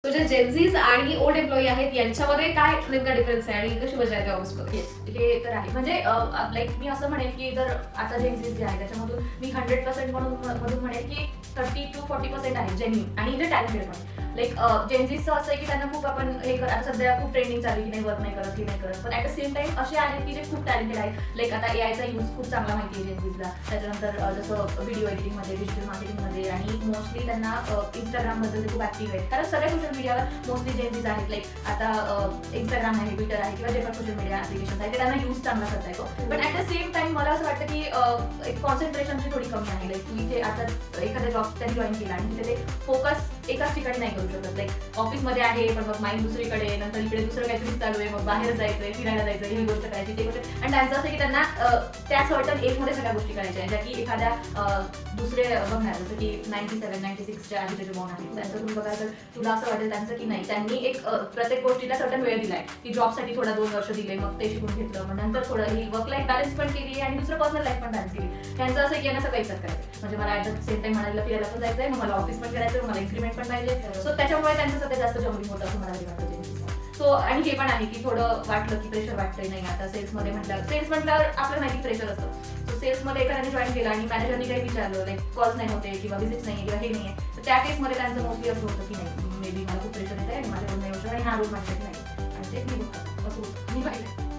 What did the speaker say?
तो जे जेनझीज आणि ओल्ड एम्प्लॉई आहेत यांच्यामध्ये काय नेमका डिफरन्स आहे आणि कशी मजा येते ऑफिसमध्ये? हे तर आहे. म्हणजे लाईक मी असं म्हणेन की जर आता जेनझीज जे आहे त्याच्यामधून मी 100% मधून म्हणेन की 30 to 40% आहे जेन्युइन आणि जे टॅलेंटेड पण. लाईक जेनझीजचं असं आहे की त्यांना खूप आपण हे आता सध्या खूप ट्रेंडिंग चालू की नाही वर्क नाही करत, हे नाही करत. पण ॲट द सेम टाइम असे आहेत की जे खूप टॅलेंटेड आहेत. लाईक आता एआयचा यूज खूप चांगला माहिती आहे जेनझीजला. त्याच्यानंतर जसं व्हिडिओ एडिटिंगमध्ये, डिजिटल मार्केटिंगमध्ये आणि मोस्टली त्यांना इंस्टाग्राममध्ये ते खूप ॲक्टिव्ह आहेत. कारण सगळ्या सोशल मीडियावर मोस्टली जेनझीज आहेत. लाईक आता इंस्टाग्राम आहे, ट्विटर आहे किंवा जे पण सोशल मीडिया ॲप्लिकेशन्स आहेत ते त्यांना यूज चांगला करता येतो. पण ॲट द सेम टाइम मला असं वाटतं की एक कॉन्सन्ट्रेशनची थोडी कमी आहे. लाईक तू इथे आता एखादा जॉब त्यांनी जॉईन केला आणि तिथे ते फोकस एकाच ठिकाणी नाही करू शकत. लाईक ऑफिसमध्ये आहे पण मग माइंड दुसरीकडे, नंतर इकडे दुसरं काहीतरी चालू आहे, मग बाहेर जायचंय, फिरायला जायचं, ही गोष्ट करायची, ते गोष्ट. आणि त्यांचं असं की त्यांना त्या सर्टन एजमध्ये सगळ्या गोष्टी करायच्या आहेत ज्या की एखाद्या दुसरे बघणार जसं की 97, 96च्या आधी जे बॉर्न आहेत त्यांचं तुम्ही बघाल तर तुला असं वाटेल त्यांचं की नाही त्यांनी एक प्रत्येक गोष्टीला सर्टन वेळ दिलाय की जॉबसाठी थोडा 2 वर्ष दिले, मग ते शिकून घेतलं, मग नंतर थोडं ही वर्क लाईफ बॅलन्स पण केली आणि दुसरं पर्सनल लाईफ पण बॅलन्स केली. त्यांचं असं की यांना सगळं एकसाथ करायचं. म्हणजे मला ॲट द सेम टाइम मला फिरायला पण जायचंय, मग मला ऑफिस पण करायचं, मला इन्क्रीमेंट पण पाहिजे. सो त्याच्यामुळे त्यांचं सगळं जास्त जमलिंग होतं असं मला वाटतं. सो आणि हे पण आहे की थोडं वाटलं की प्रेशर वाटतंय नाही आता सेल्समध्ये म्हटल्यावर आपल्याला माहिती प्रेशर असतं. सो सेल्समध्ये एखाद्याने जॉईन केलं आणि मॅनेजरनी काही विचारलं लाईक कॉल्स नाही होते किंवा विजिट्स नाही किंवा हे नाही आहे, तर त्या केसमध्ये त्यांचं मोस्टली असं होतं की नाही मे बी मला खूप प्रेशर येत आहे आणि माझ्याकडून नाही होतं आणि हा रोल माझ्यासाठी नाही आणि ते मी बघतो असं होतं मी पाहिजे.